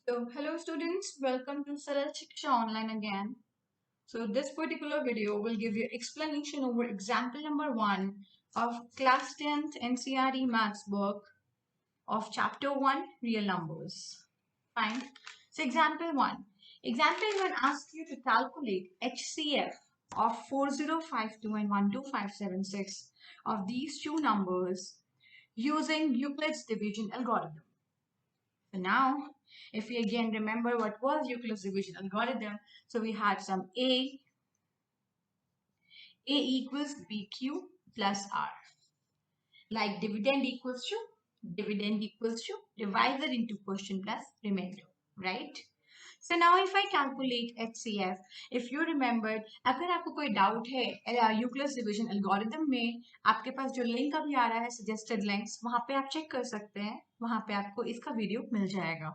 So, hello students, welcome to Saral Shiksha online again. So, this particular video will give you explanation over example number 1 of class 10th NCERT maths book of chapter 1 real numbers. Fine. So, example 1. Example 1 asks you to calculate HCF of 4052 and 12576 of these two numbers using Euclid's division algorithm. So now, if we again remember what was Euclid's division algorithm, so we had some A equals BQ plus R. Like dividend equals to divisor into quotient plus remainder, right? So now if I calculate HCF, if you remembered, अगर आपको कोई doubt है Euclid's division algorithm में, आपके पास जो link अभी आ रहा है सजेस्टेड लिंक्स, वहां पे आप चेक कर सकते हैं, वहां पे आपको इसका वीडियो मिल जाएगा.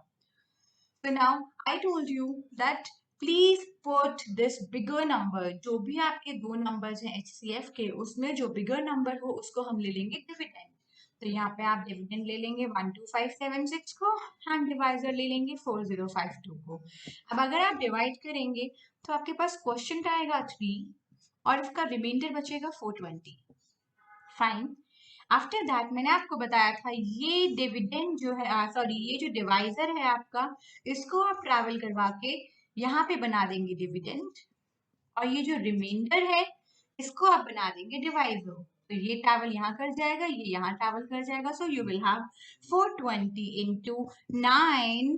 So now I told you that please put this bigger number. जो भी आपके दो नंबर्स हैं HCF के, उसमें जो बिगर नंबर हो उसको हम ले लेंगे डिविडेंड. तो यहाँ पे आप डिविडेंड ले लेंगे 12576 को एंड डिवाइजर ले लेंगे 4052 को. अब अगर आप डिवाइड करेंगे तो आपके पास क्वेश्चन आएगा 3 और इसका रिमाइंडर बचेगा 420. फाइन. आफ्टर दैट मैंने आपको बताया था ये डिविडेंड जो है ये जो डिवाइजर है आपका, इसको आप ट्रैवल करवा के यहाँ पे बना देंगे डिविडेंड, और ये जो रिमाइंडर है इसको आप बना देंगे डिवाइजर. तो ये ट्रैवल यहाँ कर जाएगा, ये यहाँ ट्रैवल कर जाएगा. So you will have 420 into 9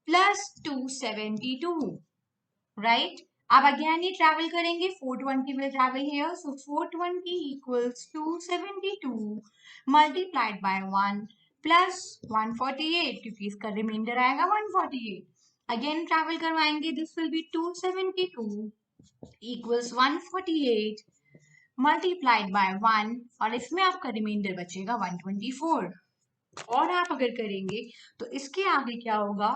plus 272, right. अब अगेन ये ट्रैवल करेंगे, 420 will travel here, so 420 equals 272 multiplied by 1 plus 148, क्योंकि इसका रिमाइंडर आएगा 148. अगेन ट्रैवल करवाएंगे, this will be 272 equals 148 multiplied by 1, और इसमें आपका रिमाइंडर बचेगा 124. और आप अगर करेंगे तो इसके आगे क्या होगा,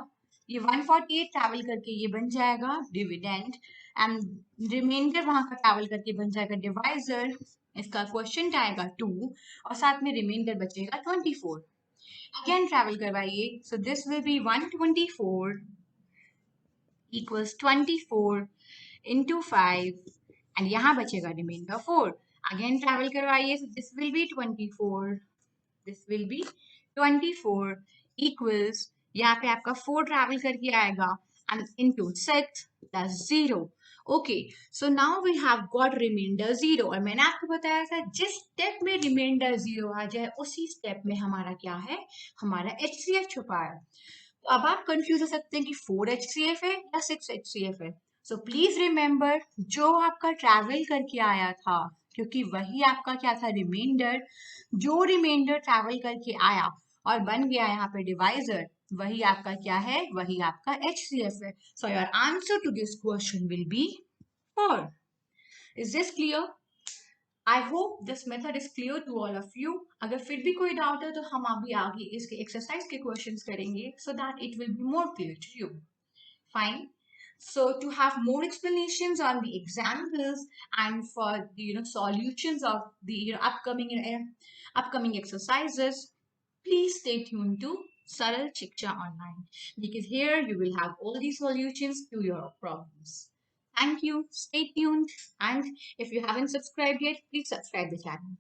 ये 148 ट्रैवल करके ये बन जाएगा डिविडेंड एंड रिमाइंडर वहां का ट्रैवल करके बन जाएगा डिवाइजर. इसका क्वेश्चन आएगा 2 और साथ में रिमाइंडर बचेगा 24. अगेन ट्रैवल करवाइए, so this will be 124 equals 24 into 5 and यहाँ बचेगा रिमाइंडर 4. अगेन ट्रैवल करवाइए, so this will be 24, this will be 24 equals, यहाँ पे आपका 4 ट्रैवल करके आएगा and into 6 plus 0. Okay, so now we have got remainder 0. और मैंने आपको बताया था जिस स्टेप में रिमाइंडर 0 आ जाए उसी स्टेप में हमारा क्या है, हमारा HCF छुपा है. तो अब आप कंफ्यूज हो सकते हैं कि 4 HCF है या 6 HCF है. सो प्लीज रिमेंबर, जो आपका ट्रैवल करके आया था, क्योंकि वही आपका क्या था, रिमाइंडर. जो रिमाइंडर ट्रैवल करके आया और बन गया यहाँ पे डिवाइजर, वही आपका क्या है, वही आपका HCF है. So your answer to this question will be 4. Is this clear? I hope this method is clear to all of you. अगर फिर भी कोई डाउट है तो हम अभी आगे इसके एक्सरसाइज के क्वेश्चंस करेंगे so that it will be more clear to you. Fine. So to have more explanations on the examples and for the solutions of the upcoming exercises, please stay tuned to Saral Shiksha online, because here you will have all the solutions to your problems. Thank you. Stay tuned, and if you haven't subscribed yet, please subscribe the channel.